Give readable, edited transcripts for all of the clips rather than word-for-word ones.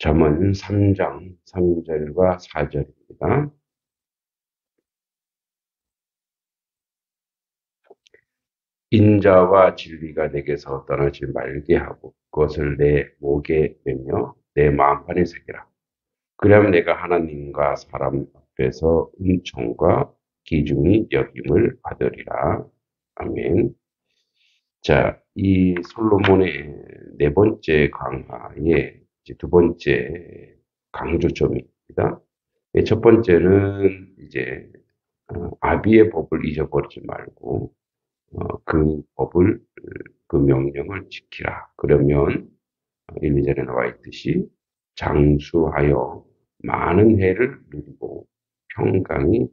잠언 3장 3절과 4절입니다. 인자와 진리가 내게서 떠나지 말게 하고 그것을 내 목에 매며 내 마음판에 새기라. 그러면 내가 하나님과 사람 앞에서 은총과 기중이 여김을 받으리라. 아멘. 자, 이 솔로몬의 네 번째 강화의 이제 두 번째 강조점입니다. 첫 번째는 이제 아비의 법을 잊어버리지 말고 그 법을 그 명령을 지키라. 그러면 1, 2절에 나와 있듯이 장수하여 많은 해를 누리고 평강이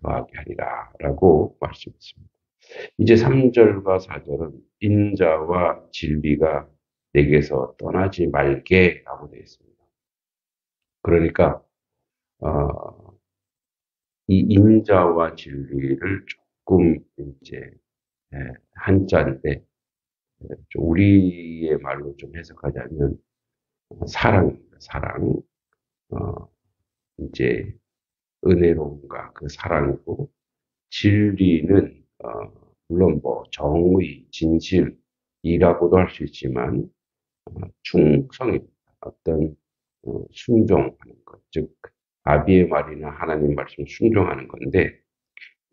더하게 하리라 라고 말씀했습니다. 이제 3절과 4절은 인자와 진리가 내게서 떠나지 말게 라고 되어 있습니다. 그러니까 이 인자와 진리를 조금 이제 한자인데 우리의 말로 좀 해석하자면 사랑입니다. 사랑. 이제 은혜로움과 그 사랑이고 진리는 물론 뭐 정의, 진실이라고도 할 수 있지만 충성입니다. 어떤 순종하는 것, 즉 아비의 말이나 하나님 말씀 순종하는 건데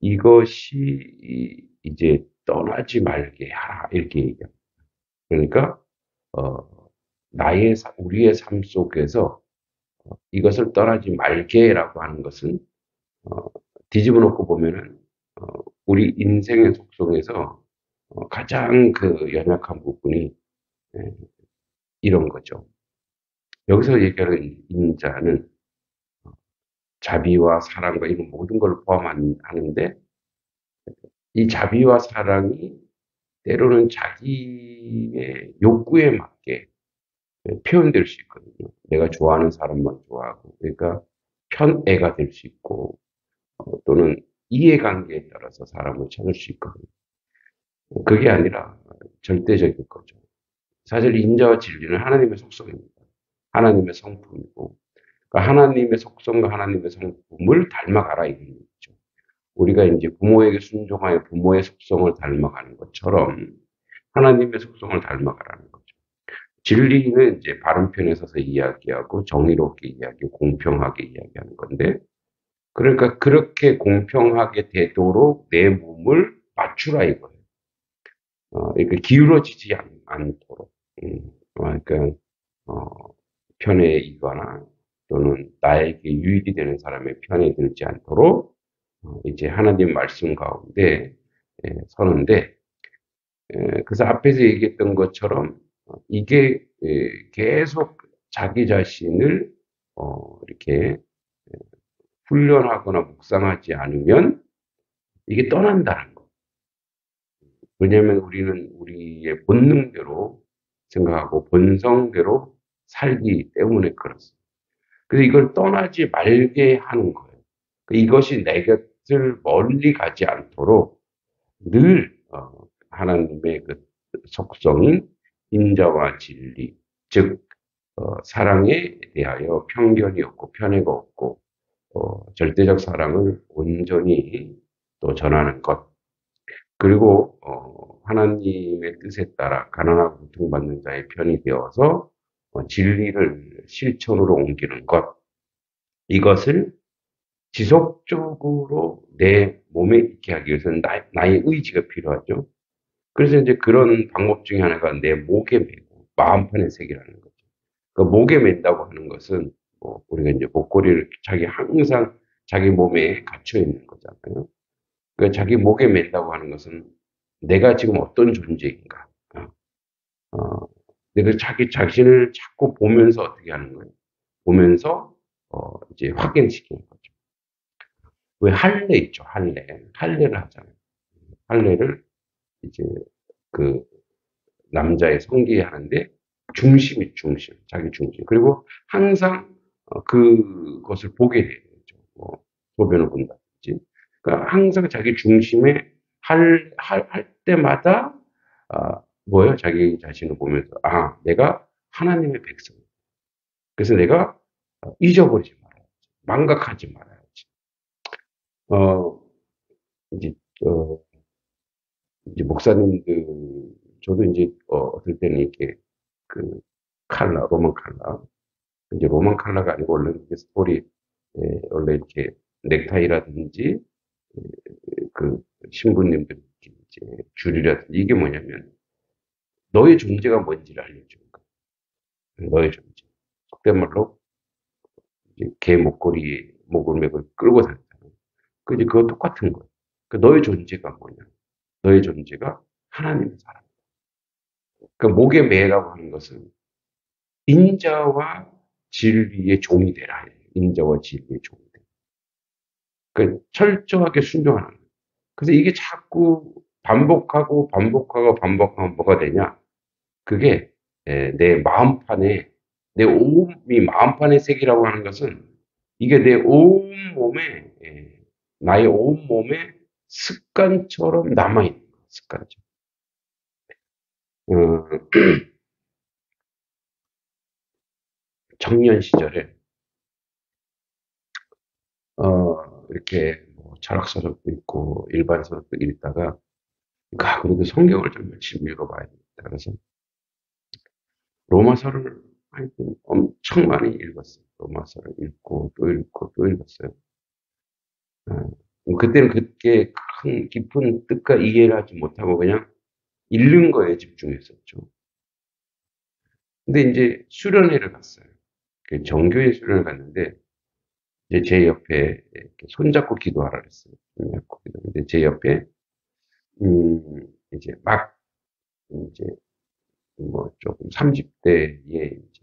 이것이 이제 떠나지 말게 하라 이렇게 얘기합니다. 그러니까 우리의 삶 속에서 이것을 떠나지 말게라고 하는 것은 뒤집어 놓고 보면은 우리 인생의 속성에서 가장 그 연약한 부분이 이런 거죠. 여기서 얘기하는 인자는 자비와 사랑과 이런 모든 걸 포함하는데 이 자비와 사랑이 때로는 자기의 욕구에 맞게 표현될 수 있거든요. 내가 좋아하는 사람만 좋아하고, 그러니까 편애가 될 수 있고, 또는 이해관계에 따라서 사람을 찾을 수 있거든요. 그게 아니라 절대적인 거죠. 사실 인자와 진리는 하나님의 속성입니다. 하나님의 성품이고, 그러니까 하나님의 속성과 하나님의 성품을 닮아가라 이런 얘기죠. 우리가 이제 부모에게 순종하여 부모의 속성을 닮아가는 것처럼 하나님의 속성을 닮아가라는 거죠. 진리는 이제 바른 편에 서서 이야기하고 정의롭게 이야기하고 공평하게 이야기하는 건데 그러니까 그렇게 공평하게 되도록 내 몸을 맞추라 이거예요. 그러니까 기울어지지 않도록. 그러니까 어, 편에 있거나 또는 나에게 유익이 되는 사람의 편에 들지 않도록 이제 하나님 말씀 가운데 서는데 그래서 앞에서 얘기했던 것처럼 이게 계속 자기 자신을 이렇게 훈련하거나 묵상하지 않으면 이게 떠난다는 거. 왜냐하면 우리는 우리의 본능대로 생각하고 본성대로 살기 때문에 그렇습니다. 그래서 이걸 떠나지 말게 하는 거예요. 이것이 내 곁을 멀리 가지 않도록 늘 하나님의 그 속성인 인자와 진리, 즉 사랑에 대하여 편견이 없고 편애가 없고 절대적 사랑을 온전히 또 전하는 것, 그리고 하나님의 뜻에 따라 가난하고 고통받는 자의 편이 되어서 진리를 실천으로 옮기는 것, 이것을 지속적으로 내 몸에 있게 하기 위해서는 나의 의지가 필요하죠. 그래서 이제 그런 방법 중에 하나가 내 목에 매고 마음판에 새기라는 거죠. 그 목에 맨다고 하는 것은 우리가 이제 목걸이를 항상 자기 몸에 갇혀 있는 거잖아요. 그 자기 목에 맨다고 하는 것은 내가 지금 어떤 존재인가. 어, 내가 자기 자신을 자꾸 보면서 어떻게 하는 거예요? 보면서 이제 확인시키는 거죠. 왜 할례 있죠? 할례를 하잖아요. 할례를 이제 그 남자의 성기에 하는데 중심이 중심, 자기 중심. 그리고 항상 그것을 보게 되죠. 소변을 본다든지. 그러니까 항상 자기 중심에 할 때마다 뭐예요? 자기 자신을 보면서 내가 하나님의 백성. 그래서 내가 잊어버리지 말아야지. 망각하지 말아야지. 어, 이제, 어, 이제 목사님들, 저도 이제, 어떨 때는 이렇게, 그, 로만 칼라. 이제 로만 칼라가 아니고, 원래 이게 스토리, 원래 이렇게 넥타이라든지, 그, 신부님들, 이제, 줄이라든지, 이게 뭐냐면, 너의 존재가 뭔지를 알려주는 거야. 너의 존재. 속된 말로, 이제 개 목걸이에 목을 매고 끌고 다녔잖아. 그지, 그거 똑같은 거야. 그 너의 존재가 뭐냐? 너의 존재가 하나님의 사람. 그 목의 매라고 하는 것은 인자와 진리의 종이 되라. 인자와 진리의 종이 되라. 그 철저하게 순종하는 거예요. 그래서 이게 자꾸 반복하면 뭐가 되냐? 그게 내 마음판에 내 온이 마음판의 색이라고 하는 것은 이게 내 온몸에 나의 온몸에 습관처럼 남아있는 거예요. 습관처럼. 어, 청년 시절에 이렇게 뭐 철학서적도 있고 일반 서적도 읽다가 그래도 성경을 좀 열심히 읽어봐야겠다. 그래서 로마서를 하여튼 엄청 많이 읽었어요. 로마서를 읽고 또 읽고 또 읽었어요. 그때는 그렇게 큰 깊은 뜻과 이해를 하지 못하고 그냥 읽는 거에 집중했었죠. 근데 이제 수련회를 갔어요. 그 정교회 수련을 갔는데 이제 제 옆에 이렇게 손잡고 기도하라 그랬어요. 손잡고 기도하는데 제 옆에 이제 막 이제 뭐 조금 30대에 이제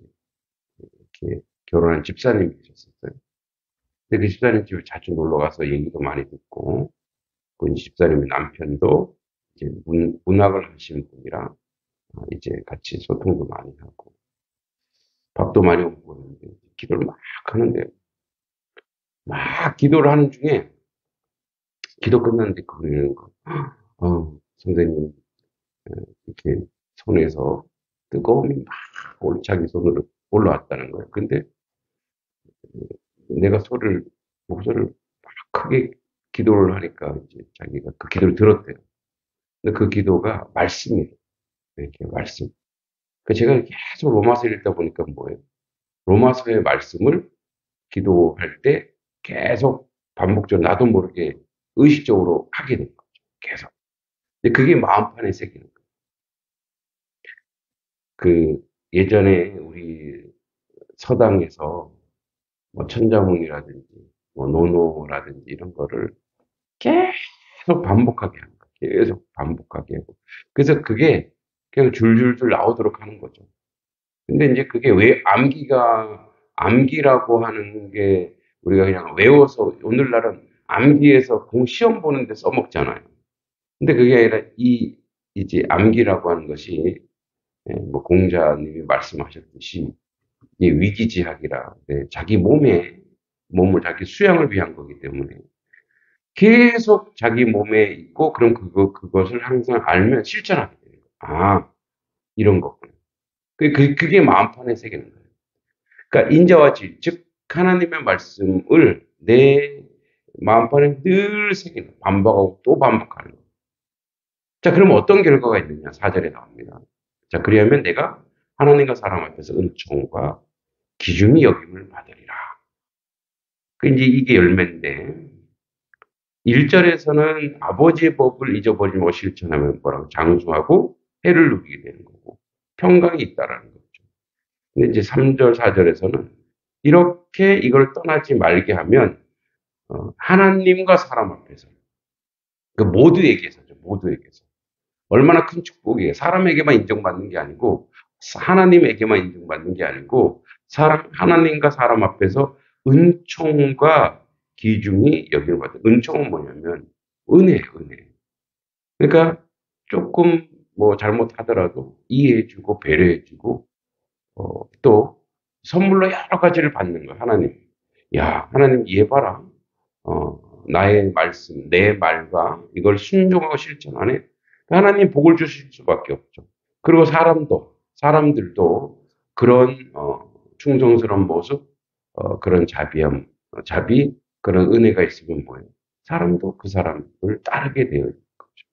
이렇게 결혼한 집사님이 계셨었어요. 근데 그 집사님 집에 자주 놀러 가서 얘기도 많이 듣고 그 집사님의 남편도 이제 문학을 하시는 분이라 이제 같이 소통도 많이 하고 밥도 많이 먹고 그러는데 기도를 막 하는데 막 기도를 하는 중에 기도 끝났는데 그러는 거. 선생님 이렇게 손에서 뜨거움이 막 자기 손으로 올라왔다는 거예요. 근데 내가 목소리를 막 크게 기도를 하니까 이제 자기가 그 기도를 들었대요. 근데 그 기도가 말씀이에요. 이렇게 말씀. 그 제가 계속 로마서 읽다 보니까 뭐예요? 로마서의 말씀을 기도할 때 계속 반복적으로 나도 모르게 의식적으로 하게 된 거죠. 계속. 근데 그게 마음판에 새기는 거예요. 그 예전에 우리 서당에서 뭐 천자문이라든지 뭐 노노라든지 이런 거를 계속 반복하게 하는 거예요. 계속 반복하게 하고. 그래서 그게 그냥 줄줄줄 나오도록 하는 거죠. 근데 이제 그게 왜 암기라고 하는 게 우리가 그냥 외워서 오늘날은 암기해서 시험 보는데 써먹잖아요. 근데 그게 아니라 이제 암기라고 하는 것이 뭐 공자님이 말씀하셨듯이 이게 위기지학이라 자기 몸을 자기 수양을 위한 거기 때문에 계속 자기 몸에 있고 그럼 그것을 항상 알면 실천하게 되는 거예요. 이런 거구나. 그게 마음판에 새기는 거예요. 그러니까 인자와 질, 즉 하나님의 말씀을 내 마음판에 늘 새기는 반복하고 또 반복하는 거예요. 자, 그럼 어떤 결과가 있느냐? 4절에 나옵니다. 자, 그리하면 내가 하나님과 사람 앞에서 은총과 기중이 여김을 받으리라. 이제 이게 열매인데 1절에서는 아버지의 법을 잊어버리고 실천하면 뭐라고 장수하고 해를 누리게 되는 거고 평강이 있다라는 거죠. 근데 이제 3절, 4절에서는 이렇게 이걸 떠나지 말게 하면 하나님과 사람 앞에서 그 모두에게서죠. 모두에게서 얼마나 큰 축복이에요. 사람에게만 인정받는 게 아니고 하나님에게만 인정받는 게 아니고 하나님과 사람 앞에서 은총과 기중이 여기를 받아요. 은총은 뭐냐면 은혜예요. 은혜. 그러니까 조금 뭐 잘못하더라도 이해해주고 배려해주고 또 선물로 여러 가지를 받는 거예요. 하나님. 야, 하나님 이해 봐라. 나의 말씀, 내 말과 이걸 순종하고 실천하네. 하나님 복을 주실 수밖에 없죠. 그리고 사람들도 그런 충성스러운 모습, 그런 자비함, 자비, 그런 은혜가 있으면 뭐예요? 사람도 그 사람을 따르게 되어 있는 거죠.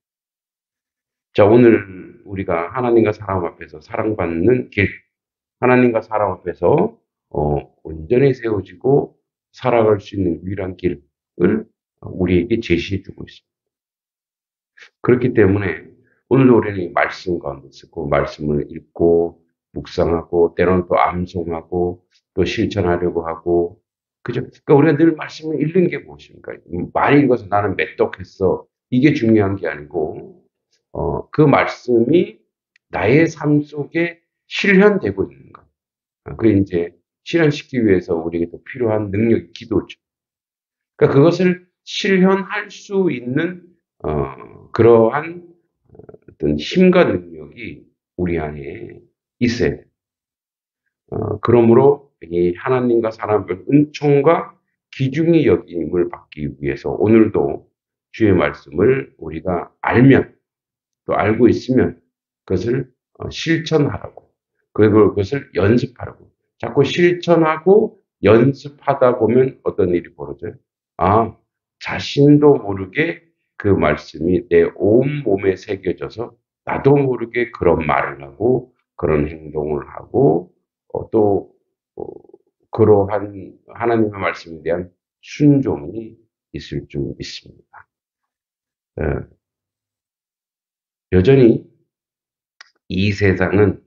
자, 오늘 우리가 하나님과 사람 앞에서 사랑받는 길, 하나님과 사람 앞에서 온전히 세워지고 살아갈 수 있는 유일한 길을 우리에게 제시해 주고 있습니다. 그렇기 때문에 오늘도 우리는 이 말씀 가운데 있고 말씀을 읽고 묵상하고 때로는 또 암송하고 또 실천하려고 하고 그죠? 그러니까 우리가 늘 말씀을 읽는 게 무엇입니까? 많이 읽어서 나는 메떡했어. 이게 중요한 게 아니고 그 말씀이 나의 삶 속에 실현되고 있는 것. 그 이제 실현시키기 위해서 우리에게 또 필요한 능력이 기도죠. 그러니까 그것을 실현할 수 있는 그러한 어떤 힘과 능력이 우리 안에 있어야 돼요. 그러므로 이 하나님과 사람의 은총과 귀중히 여김을 받기 위해서 오늘도 주의 말씀을 우리가 알면 또 알고 있으면 그것을 실천하라고 그것을 연습하라고 자꾸 실천하고 연습하다 보면 어떤 일이 벌어져요? 아, 자신도 모르게 그 말씀이 내 온몸에 새겨져서 나도 모르게 그런 말을 하고 그런 행동을 하고 또 그러한 하나님의 말씀에 대한 순종이 있을 줄 믿습니다. 여전히 이 세상은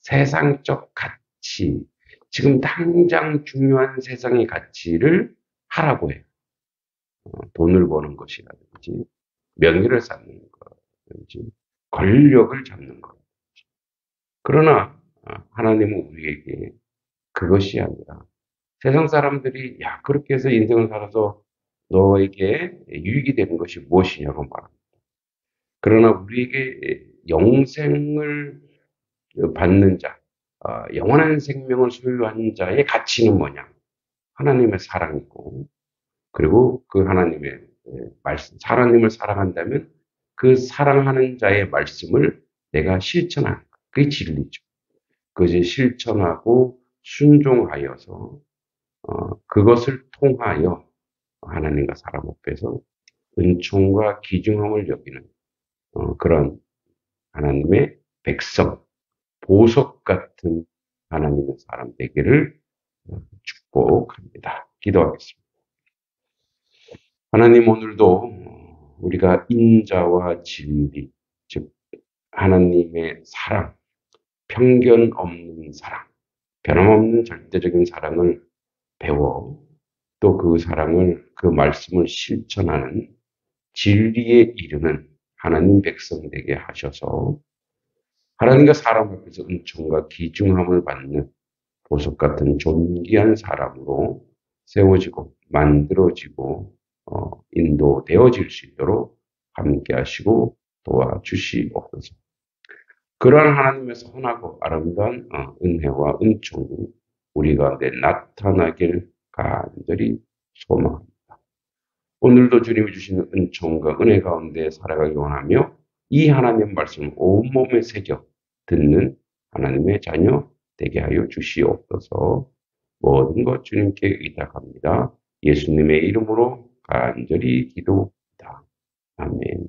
세상적 가치, 지금 당장 중요한 세상의 가치를 하라고 해요. 돈을 버는 것이라든지, 명예를 쌓는 거라든지, 권력을 잡는 것. 그러나 하나님은 우리에게 그것이 아니라 세상 사람들이 야 그렇게 해서 인생을 살아서 너에게 유익이 되는 것이 무엇이냐고 말합니다. 그러나 우리에게 영생을 받는 자, 영원한 생명을 소유한 자의 가치는 뭐냐? 하나님의 사랑이고, 그리고 그 하나님의 말씀, 하나님을 사랑한다면 그 사랑하는 자의 말씀을 내가 실천하는 것. 그게 진리죠. 그것이 실천하고 순종하여서 그것을 통하여 하나님과 사람 앞에서 은총과 귀중함을 여기는 그런 하나님의 백성, 보석 같은 하나님의 사람 되기를 축복합니다. 기도하겠습니다. 하나님 오늘도 우리가 인자와 진리, 즉 하나님의 사랑, 편견 없는 사랑, 변함없는 절대적인 사랑을 배워 또 그 사랑을 그 말씀을 실천하는 진리에 이르는 하나님 백성 되게 하셔서 하나님과 사람 앞에서 은총과 귀중함을 받는 보석 같은 존귀한 사람으로 세워지고 만들어지고 인도되어질 수 있도록 함께 하시고 도와주시옵소서. 그러한 하나님의 선하고 아름다운 은혜와 은총이 우리 가운데 나타나길 간절히 소망합니다. 오늘도 주님이 주시는 은총과 은혜 가운데 살아가기 원하며 이 하나님 말씀을 온몸에 새겨 듣는 하나님의 자녀 되게 하여 주시옵소서. 모든 것 주님께 의탁합니다. 예수님의 이름으로 간절히 기도합니다. 아멘.